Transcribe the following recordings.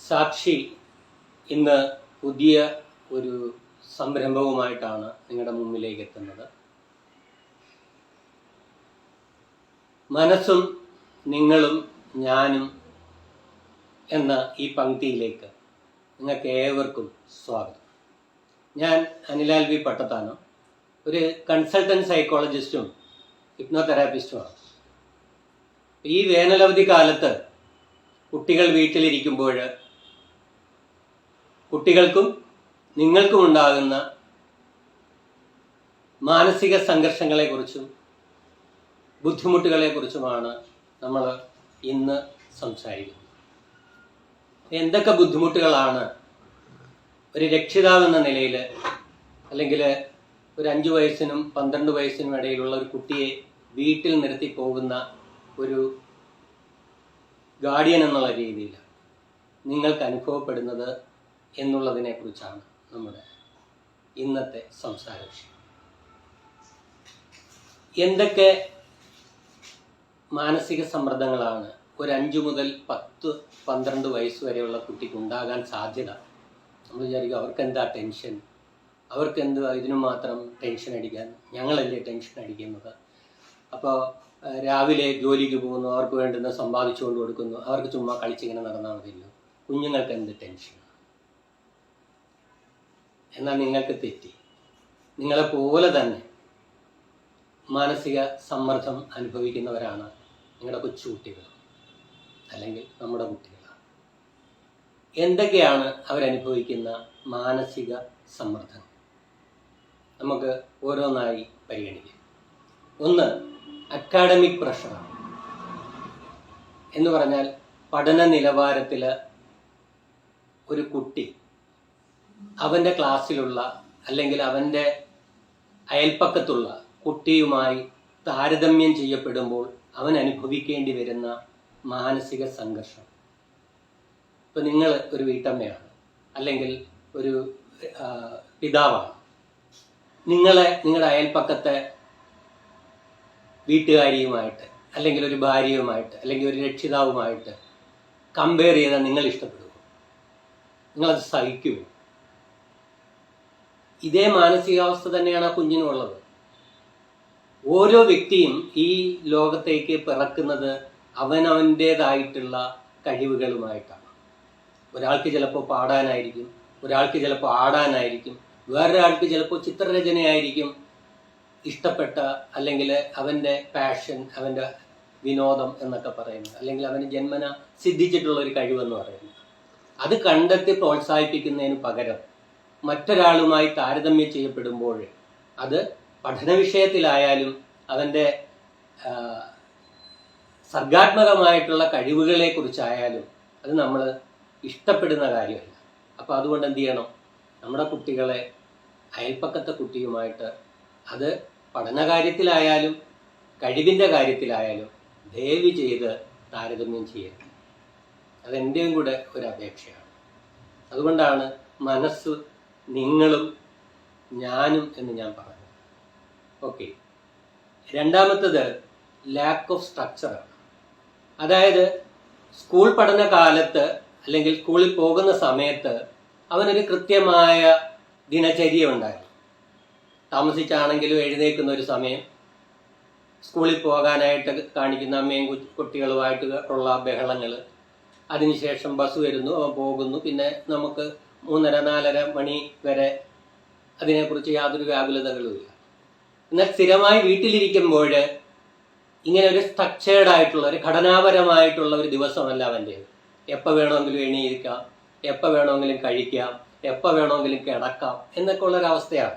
സാക്ഷി ഇന്ന് പുതിയ ഒരു സംരംഭവുമായിട്ടാണ് നിങ്ങളുടെ മുമ്പിലേക്ക് എത്തുന്നത്. മനസ്സും നിങ്ങളും ഞാനും എന്ന ഈ പങ്ക്തിയിലേക്ക് നിങ്ങൾക്ക് ഏവർക്കും സ്വാഗതം. ഞാൻ അനിലാൽ വി പട്ടത്താനം, ഒരു കൺസൾട്ടൻറ്റ് സൈക്കോളജിസ്റ്റും ഹിപ്നോതെറാപ്പിസ്റ്റുമാണ്. ഈ വേനലവധി കാലത്ത് കുട്ടികൾ വീട്ടിലിരിക്കുമ്പോൾ കുട്ടികൾക്കും നിങ്ങൾക്കും ഉണ്ടാകുന്ന മാനസിക സംഘർഷങ്ങളെക്കുറിച്ചും ബുദ്ധിമുട്ടുകളെക്കുറിച്ചുമാണ് നമ്മൾ ഇന്ന് സംസാരിക്കുന്നത്. എന്തൊക്കെ ബുദ്ധിമുട്ടുകളാണ് ഒരു രക്ഷിതാവെന്ന നിലയിൽ, അല്ലെങ്കിൽ ഒരു 5 വയസ്സിനും 12 വയസ്സിനും ഇടയിലുള്ള ഒരു കുട്ടിയെ വീട്ടിൽ നിർത്തി പോകുന്ന ഒരു ഗാർഡിയൻ എന്നുള്ള രീതിയിൽ നിങ്ങൾക്ക് അനുഭവപ്പെടുന്നത് എന്നുള്ളതിനെ കുറിച്ചാണ് നമ്മുടെ ഇന്നത്തെ സംസാര വിഷയം. എന്തൊക്കെ മാനസിക സമ്മർദ്ദങ്ങളാണ് ഒരു 5 മുതൽ 10-12 വയസ്സ് വരെയുള്ള കുട്ടിക്ക് ഉണ്ടാകാൻ സാധ്യത? നമ്മൾ വിചാരിക്കും അവർക്കെന്താ ടെൻഷൻ, അവർക്കെന്ത് ഇതിനു മാത്രം ടെൻഷൻ അടിക്കാൻ, ഞങ്ങളല്ലേ ടെൻഷൻ അടിക്കുന്നത്. അപ്പോൾ രാവിലെ ജോലിക്ക് പോകുന്നു, അവർക്ക് വേണ്ടുന്ന സമ്പാദിച്ചുകൊണ്ട് കൊടുക്കുന്നു, അവർക്ക് ചുമ്മാ കളിച്ചിങ്ങനെ നടന്നാൽ മതിയല്ലോ, കുഞ്ഞുങ്ങൾക്ക് എന്ത് ടെൻഷൻ. എന്നാൽ നിങ്ങൾക്ക് തെറ്റി. നിങ്ങളെപ്പോലെ തന്നെ മാനസിക സമ്മർദ്ദം അനുഭവിക്കുന്നവരാണ് നിങ്ങളുടെ കൊച്ചുകുട്ടികൾ, അല്ലെങ്കിൽ നമ്മുടെ കുട്ടികൾ. എന്തൊക്കെയാണ് അവരനുഭവിക്കുന്ന മാനസിക സമ്മർദ്ദം? നമുക്ക് ഓരോന്നായി പരിഗണിക്കാം. ഒന്ന്, അക്കാഡമിക് പ്രഷറാണ്. എന്ന് പറഞ്ഞാൽ പഠന നിലവാരത്തിൽ ഒരു കുട്ടി അവൻ്റെ ക്ലാസ്സിലുള്ള അല്ലെങ്കിൽ അവൻ്റെ അയൽപ്പക്കത്തുള്ള കുട്ടിയുമായി താരതമ്യം ചെയ്യപ്പെടുമ്പോൾ അവൻ അനുഭവിക്കേണ്ടി വരുന്ന മാനസിക സംഘർഷം. ഇപ്പം നിങ്ങൾ ഒരു വീട്ടമ്മയാണ്, അല്ലെങ്കിൽ ഒരു പിതാവാണ്. നിങ്ങളുടെ അയൽപ്പക്കത്തെ വീട്ടുകാരിയുമായിട്ട്, അല്ലെങ്കിൽ ഒരു ഭാര്യയുമായിട്ട്, അല്ലെങ്കിൽ ഒരു രക്ഷിതാവുമായിട്ട് കമ്പയർ ചെയ്താൽ നിങ്ങൾ ഇഷ്ടപ്പെടുമോ? നിങ്ങളത് സഹിക്കുമോ? ഇതേ മാനസികാവസ്ഥ തന്നെയാണ് ആ കുഞ്ഞിനുള്ളത്. ഓരോ വ്യക്തിയും ഈ ലോകത്തേക്ക് പിറക്കുന്നത് അവനവൻ്റേതായിട്ടുള്ള കഴിവുകളുമായിട്ടാണ്. ഒരാൾക്ക് ചിലപ്പോൾ പാടാനായിരിക്കും, ഒരാൾക്ക് ചിലപ്പോൾ ആടാനായിരിക്കും, വേറൊരാൾക്ക് ചിലപ്പോൾ ചിത്രരചനയായിരിക്കും ഇഷ്ടപ്പെട്ട, അല്ലെങ്കിൽ അവൻ്റെ പാഷൻ, അവൻ്റെ വിനോദം എന്നൊക്കെ പറയുന്നത്, അല്ലെങ്കിൽ അവന് ജന്മന സിദ്ധിച്ചിട്ടുള്ള ഒരു കഴിവെന്ന് പറയുന്നത്. അത് കണ്ടെത്തി പ്രോത്സാഹിപ്പിക്കുന്നതിന് പകരം മറ്റൊരാളുമായി താരതമ്യം ചെയ്യപ്പെടുമ്പോൾ അത് പഠന വിഷയത്തിലായാലും അവൻ്റെ സർഗാത്മകമായിട്ടുള്ള കഴിവുകളെ കുറിച്ചായാലും അത് നമ്മൾ ഇഷ്ടപ്പെടുന്ന കാര്യമല്ല. അപ്പോൾ അതുകൊണ്ട് എന്ത് ചെയ്യണം? നമ്മുടെ കുട്ടികളെ അയൽപ്പക്കത്തെ കുട്ടിയുമായിട്ട്, അത് പഠനകാര്യത്തിലായാലും കഴിവിൻ്റെ കാര്യത്തിലായാലും ദയവ് ചെയ്ത് താരതമ്യം ചെയ്യരുത്. അതെൻ്റെയും കൂടെ ഒരു അപേക്ഷയാണ്. അതുകൊണ്ടാണ് മനസ്സ് നിങ്ങളും ഞാനും എന്ന് ഞാൻ പറഞ്ഞു. ഓക്കെ. രണ്ടാമത്തത് ലാക്ക് ഓഫ് സ്ട്രക്ചറാണ്. അതായത് സ്കൂൾ പഠനകാലത്ത് അല്ലെങ്കിൽ സ്കൂളിൽ പോകുന്ന സമയത്ത് അവനൊരു കൃത്യമായ ദിനചര്യ ഉണ്ടായിരുന്നു. താമസിച്ചാണെങ്കിലും എഴുന്നേൽക്കുന്ന ഒരു സമയം, സ്കൂളിൽ പോകാനായിട്ട് കാണിക്കുന്ന അമ്മയും കുട്ടികളുമായിട്ട് ഉള്ള ബഹളങ്ങൾ, അതിനുശേഷം ബസ് വരുന്നു, അവൻ പോകുന്നു, പിന്നെ നമുക്ക് 3:30-4:30 മണി വരെ അതിനെക്കുറിച്ച് യാതൊരു വ്യാകുലതകളുമില്ല. എന്നാൽ സ്ഥിരമായി വീട്ടിലിരിക്കുമ്പോൾ ഇങ്ങനെ ഒരു സ്ട്രക്ചേർഡ് ആയിട്ടുള്ള, ഒരു ഘടനാപരമായിട്ടുള്ള ഒരു ദിവസമല്ല അവൻ്റെ. എപ്പോൾ വേണമെങ്കിലും എണീക്കാം, എപ്പോൾ വേണമെങ്കിലും കഴിക്കാം, എപ്പോൾ വേണമെങ്കിലും കിടക്കാം എന്നൊക്കെ ഉള്ളൊരവസ്ഥയാണ്.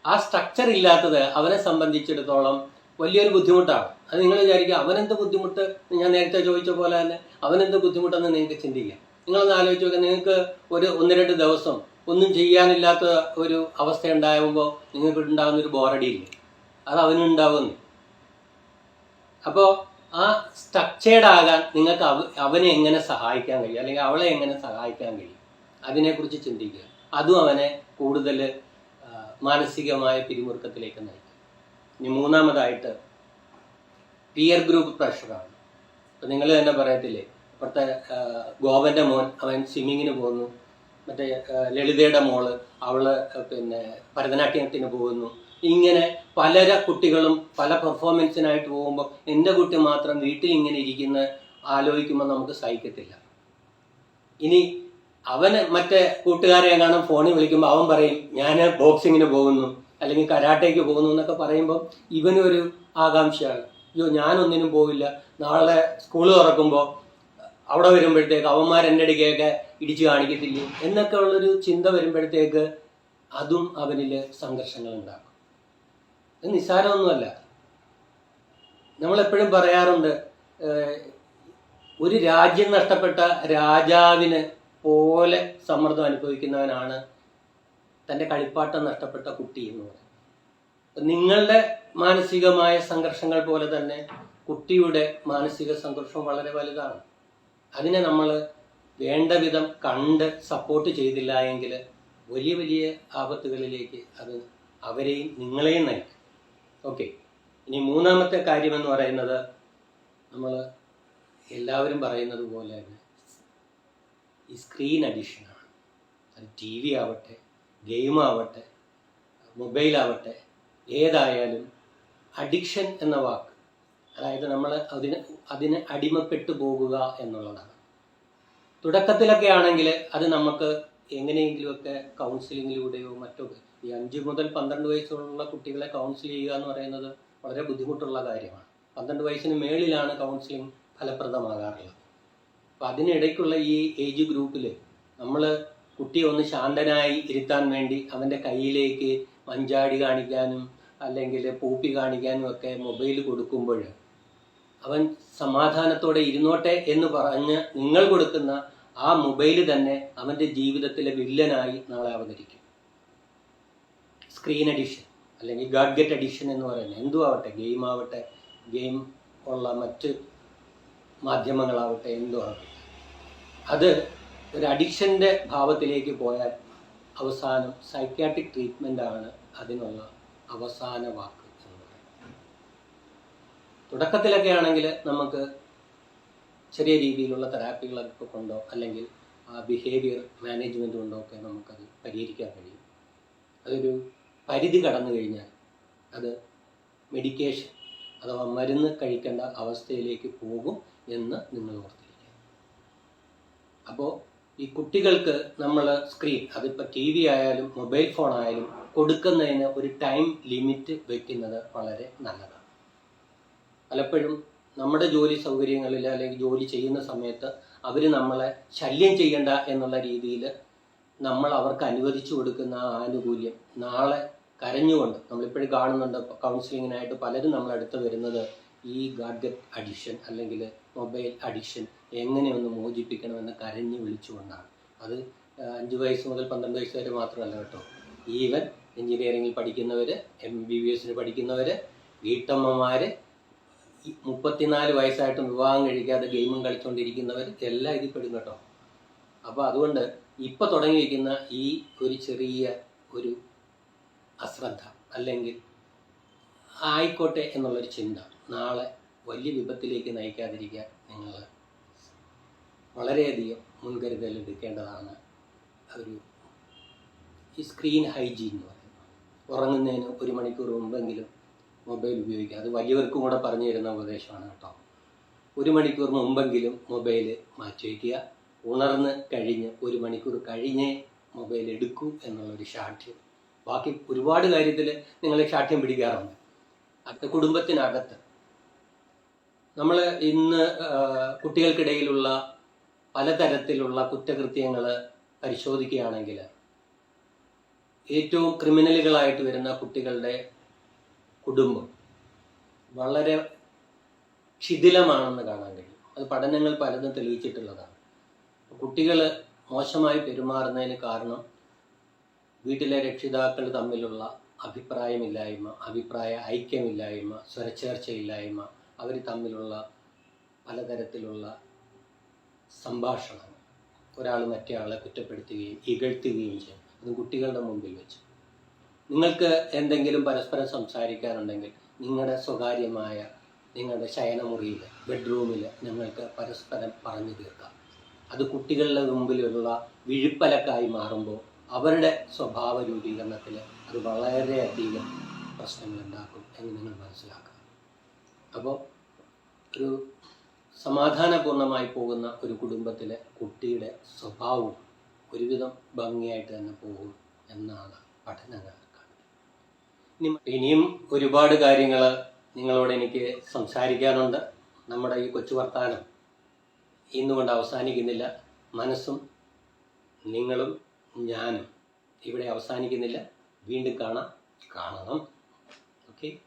ആ സ്ട്രക്ചർ ഇല്ലാത്തത് അവനെ സംബന്ധിച്ചിടത്തോളം വലിയൊരു ബുദ്ധിമുട്ടാണ്. അത് നിങ്ങൾ വിചാരിക്കുക അവനെന്ത് ബുദ്ധിമുട്ട്, ഞാൻ നേരത്തെ ചോദിച്ച പോലെ തന്നെ അവനെന്ത് ബുദ്ധിമുട്ടെന്ന് നിങ്ങൾക്ക് ചിന്തിക്കാം. നിങ്ങളൊന്ന് ആലോചിച്ച് നോക്കുക. നിങ്ങൾക്ക് ഒരു 1-2 ദിവസം ഒന്നും ചെയ്യാനില്ലാത്ത ഒരു അവസ്ഥ ഉണ്ടാകുമ്പോൾ നിങ്ങൾക്ക് ഉണ്ടാകുന്ന ഒരു ബോറടിയില്ലേ, അത് അവനുണ്ടാകുന്നു. അപ്പോൾ ആ സ്ട്രക്ചേർഡ് ആകാൻ നിങ്ങൾക്ക് അവനെ എങ്ങനെ സഹായിക്കാൻ കഴിയും, അല്ലെങ്കിൽ അവളെ എങ്ങനെ സഹായിക്കാൻ കഴിയും, അതിനെക്കുറിച്ച് ചിന്തിക്കുക. അതും അവനെ കൂടുതൽ മാനസികമായ പിരിമുറുക്കത്തിലേക്ക് നയിക്കും. ഇനി മൂന്നാമതായിട്ട് പിയർ ഗ്രൂപ്പ് പ്രഷറാണ്. അപ്പം നിങ്ങൾ തന്നെ പറയത്തില്ലേ, ഇപ്പോഴത്തെ ഗോപൻ്റെ മോൻ അവൻ സ്വിമ്മിങ്ങിന് പോകുന്നു, മറ്റേ ലളിതയുടെ മോള് അവള് പിന്നെ ഭരതനാട്യത്തിന് പോകുന്നു. ഇങ്ങനെ പല കുട്ടികളും പല പെർഫോമൻസിനായിട്ട് പോകുമ്പോൾ എൻ്റെ കുട്ടി മാത്രം വീട്ടിൽ ഇങ്ങനെ ഇരിക്കുന്ന ആലോചിക്കുമ്പോൾ നമുക്ക് സഹിക്കത്തില്ല. ഇനി അവന് മറ്റേ കൂട്ടുകാരെ എങ്ങാനും ഫോണിൽ വിളിക്കുമ്പോൾ അവൻ പറയും ഞാൻ ബോക്സിങ്ങിന് പോകുന്നു അല്ലെങ്കിൽ കരാട്ടയ്ക്ക് പോകുന്നു എന്നൊക്കെ പറയുമ്പോൾ ഇവനൊരു ആകാംക്ഷയാണ്. അയ്യോ ഞാനൊന്നിനും പോവില്ല, നാളെ സ്കൂൾ തുറക്കുമ്പോൾ അവിടെ വരുമ്പോഴത്തേക്ക് അവന്മാർ എൻ്റെ അടുക്കെയൊക്കെ ഇടിച്ചു കാണിക്കത്തില്ലേ എന്നൊക്കെ ഉള്ളൊരു ചിന്ത വരുമ്പോഴത്തേക്ക് അതും അവനിൽ സംഘർഷങ്ങൾ ഉണ്ടാക്കും. ഇത് നിസ്സാരമൊന്നുമല്ല. നമ്മളെപ്പോഴും പറയാറുണ്ട്, ഒരു രാജ്യം നഷ്ടപ്പെട്ട രാജാവിന് പോലെ സമ്മർദ്ദം അനുഭവിക്കുന്നവനാണ് തൻ്റെ കളിപ്പാട്ടം നഷ്ടപ്പെട്ട കുട്ടി എന്ന് പറയുന്നത്. നിങ്ങളുടെ മാനസികമായ സംഘർഷങ്ങൾ പോലെ തന്നെ കുട്ടിയുടെ മാനസിക സംഘർഷവും വളരെ വലുതാണ്. അതിനെ നമ്മൾ വേണ്ട വിധം കണ്ട് സപ്പോർട്ട് ചെയ്തില്ല എങ്കിൽ വലിയ വലിയ ആപത്തുകളിലേക്ക് അത് അവരെയും നിങ്ങളെയും നയിക്കും. ഓക്കെ, ഇനി മൂന്നാമത്തെ കാര്യമെന്ന് പറയുന്നത്, നമ്മൾ എല്ലാവരും പറയുന്നത് പോലെ തന്നെ ഈ സ്ക്രീൻ അഡിക്ഷനാണ്. അത് ടി വി ആവട്ടെ, ഗെയിമാവട്ടെ, മൊബൈലാവട്ടെ, ഏതായാലും അഡിക്ഷൻ എന്ന വാക്ക്, അതായത് നമ്മൾ അതിന് അടിമപ്പെട്ടു പോകുക എന്നുള്ളതാണ്. തുടക്കത്തിലൊക്കെ ആണെങ്കിൽ അത് നമുക്ക് എങ്ങനെയെങ്കിലുമൊക്കെ കൗൺസിലിങ്ങിലൂടെയോ മറ്റൊക്കെ, ഈ 5 മുതൽ 12 വയസ്സുള്ള കുട്ടികളെ കൗൺസിൽ ചെയ്യുക എന്ന് പറയുന്നത് വളരെ ബുദ്ധിമുട്ടുള്ള കാര്യമാണ്. 12 വയസ്സിന് മേളിലാണ് കൗൺസിലിംഗ് ഫലപ്രദമാകാറുള്ളത്. അപ്പം അതിനിടയ്ക്കുള്ള ഈ ഏജ് ഗ്രൂപ്പിൽ നമ്മൾ കുട്ടിയെ ഒന്ന് ശാന്തനായി ഇരുത്താൻ വേണ്ടി അവൻ്റെ കയ്യിലേക്ക് മഞ്ചാടി കാണിക്കാനും അല്ലെങ്കിൽ പൂപ്പി കാണിക്കാനും ഒക്കെ മൊബൈൽ കൊടുക്കുമ്പോൾ അവൻ സമാധാനത്തോടെ ഇരുന്നോട്ടെ എന്ന് പറഞ്ഞ് നിങ്ങൾ കൊടുക്കുന്ന ആ മൊബൈൽ തന്നെ അവൻ്റെ ജീവിതത്തിലെ വില്ലനായി നാളെ അവതരിക്കും. സ്ക്രീൻ അഡിക്ഷൻ അല്ലെങ്കിൽ ഗാഡ്ഗറ്റ് അഡിക്ഷൻ എന്ന് പറയുന്നത് എന്തും ആവട്ടെ, ഗെയിം ആവട്ടെ, ഗെയിം ഉള്ള മറ്റ് മാധ്യമങ്ങളാവട്ടെ, എന്തും ആവട്ടെ, അത് ഒരു അഡിക്ഷൻ്റെ ഭാവത്തിലേക്ക് പോയാൽ അവസാനം സൈക്യാട്രിക് ട്രീറ്റ്മെൻറ്റാണ് അതിനുള്ള അവസാന വാക്ക് എന്ന് പറയുന്നത്. തുടക്കത്തിലൊക്കെ ആണെങ്കിൽ നമുക്ക് ചെറിയ രീതിയിലുള്ള തെറാപ്പികളൊക്കെ കൊണ്ടോ അല്ലെങ്കിൽ ബിഹേവിയർ മാനേജ്മെൻറ്റ് കൊണ്ടോ ഒക്കെ നമുക്കത് പരിഹരിക്കാൻ കഴിയും. അതൊരു പരിധി കടന്നു കഴിഞ്ഞാൽ അത് മെഡിക്കേഷൻ അഥവാ മരുന്ന് കഴിക്കേണ്ട അവസ്ഥയിലേക്ക് പോകും എന്ന് നിങ്ങൾ ഓർത്തിരിക്കുക. അപ്പോൾ ഈ കുട്ടികൾക്ക് നമ്മൾ സ്ക്രീൻ, അതിപ്പോൾ ടി വി ആയാലും മൊബൈൽ ഫോൺ ആയാലും കൊടുക്കുന്നതിന് ഒരു ടൈം ലിമിറ്റ് വയ്ക്കുന്നത് വളരെ നല്ലതാണ്. പലപ്പോഴും നമ്മുടെ ജോലി സൗകര്യങ്ങളിൽ അല്ലെങ്കിൽ ജോലി ചെയ്യുന്ന സമയത്ത് അവർ നമ്മളെ ശല്യം ചെയ്യണ്ട എന്നുള്ള രീതിയിൽ നമ്മൾ അവർക്ക് അനുവദിച്ചു കൊടുക്കുന്ന ആ ആനുകൂല്യം നാളെ കരഞ്ഞുകൊണ്ട്, നമ്മളിപ്പോഴും കാണുന്നുണ്ട് കൗൺസിലിങ്ങിനായിട്ട് പലരും നമ്മളടുത്ത് വരുന്നത് ഈ ഗാഡ്ഗറ്റ് അഡിക്ഷൻ അല്ലെങ്കിൽ മൊബൈൽ അഡിക്ഷൻ എങ്ങനെയൊന്ന് മോചിപ്പിക്കണമെന്ന് കരഞ്ഞു വിളിച്ചുകൊണ്ടാണ്. അത് 5 വയസ്സ് മുതൽ 12 വയസ്സ് വരെ മാത്രമല്ല കേട്ടോ, ഈവൻ എഞ്ചിനീയറിംഗിൽ പഠിക്കുന്നവർ, MBBS പഠിക്കുന്നവർ, വീട്ടമ്മമാർ, 34 വയസ്സായിട്ടും വിവാഹം കഴിക്കാതെ ഗെയിമും കളിച്ചുകൊണ്ടിരിക്കുന്നവർ എല്ലാം ഇതിൽ പെടും കേട്ടോ. അപ്പോൾ അതുകൊണ്ട് ഇപ്പോൾ തുടങ്ങിയിരിക്കുന്ന ഈ ഒരു ചെറിയ ഒരു അശ്രദ്ധ അല്ലെങ്കിൽ ആയിക്കോട്ടെ എന്നുള്ളൊരു ചിന്ത നാളെ വലിയ വിപത്തിലേക്ക് നയിക്കാതിരിക്കാൻ നിങ്ങൾ വളരെയധികം മുൻകരുതൽ എടുക്കേണ്ടതാണ്. ഈ സ്ക്രീൻ ഹൈജീൻ എന്ന് പറയുന്നത്, ഉറങ്ങുന്നതിന് 1 മണിക്കൂർ മുമ്പെങ്കിലും മൊബൈൽ ഉപയോഗിക്കുക. അത് വലിയവർക്കും കൂടെ പറഞ്ഞു തരുന്ന ഉപദേശമാണ് കേട്ടോ. 1 മണിക്കൂർ മുമ്പെങ്കിലും മൊബൈൽ മാറ്റി വയ്ക്കുക. ഉണർന്ന് കഴിഞ്ഞ് 1 മണിക്കൂർ കഴിഞ്ഞേ മൊബൈൽ എടുക്കൂ എന്നുള്ളൊരു ശാഠ്യം. ബാക്കി ഒരുപാട് കാര്യത്തിൽ നിങ്ങൾ ശാഠ്യം പിടിക്കാറുണ്ട്. അത് കുടുംബത്തിനകത്ത് നമ്മൾ ഇന്ന് കുട്ടികൾക്കിടയിലുള്ള പലതരത്തിലുള്ള കുറ്റകൃത്യങ്ങൾ പരിശോധിക്കുകയാണെങ്കിൽ ഏറ്റവും ക്രിമിനലുകളായിട്ട് വരുന്ന കുട്ടികളുടെ കുടുംബം വളരെ ശിഥിലമാണെന്ന് കാണാൻ കഴിയും. അത് പഠനങ്ങൾ പലതും തെളിയിച്ചിട്ടുള്ളതാണ്. കുട്ടികൾ മോശമായി പെരുമാറുന്നതിന് കാരണം വീട്ടിലെ രക്ഷിതാക്കൾ തമ്മിലുള്ള അഭിപ്രായമില്ലായ്മ, അഭിപ്രായ ഐക്യമില്ലായ്മ, സ്വരച്ചേർച്ചയില്ലായ്മ, അവർ തമ്മിലുള്ള പലതരത്തിലുള്ള സംഭാഷണം, ഒരാൾ മറ്റേ ആളെ കുറ്റപ്പെടുത്തുകയും ഇകഴ്ത്തുകയും ചെയ്യും. അത് കുട്ടികളുടെ മുമ്പിൽ വെച്ച്. നിങ്ങൾക്ക് എന്തെങ്കിലും പരസ്പരം സംസാരിക്കാനുണ്ടെങ്കിൽ നിങ്ങളുടെ സ്വകാര്യമായ നിങ്ങളുടെ ശയനമുറിയിൽ, ബെഡ്റൂമിൽ നിങ്ങൾക്ക് പരസ്പരം പറഞ്ഞു തീർക്കാം. അത് കുട്ടികളുടെ മുമ്പിലുള്ള വിഴുപ്പലക്കായി മാറുമ്പോൾ അവരുടെ സ്വഭാവ രൂപീകരണത്തിൽ അത് വളരെയധികം പ്രശ്നങ്ങളുണ്ടാക്കും എന്ന് നിങ്ങൾ മനസ്സിലാക്കുക. അപ്പോൾ ഒരു സമാധാനപൂർണമായി പോകുന്ന ഒരു കുടുംബത്തിലെ കുട്ടിയുടെ സ്വഭാവവും ഒരുവിധം ഭംഗിയായിട്ട് തന്നെ പോകും എന്നാണ് പഠനങ്ങൾ കാണിക്കുന്നത്. ഇനിയും ഒരുപാട് കാര്യങ്ങൾ നിങ്ങളോട് എനിക്ക് സംസാരിക്കാനുണ്ട്. നമ്മുടെ ഈ കൊച്ചു വർത്താനം ഇന്നുകൊണ്ട് അവസാനിക്കുന്നില്ല. മനസ്സും നിങ്ങളും ഞാനും ഇവിടെ അവസാനിക്കുന്നില്ല. വീണ്ടും കാണണം. ഓക്കെ.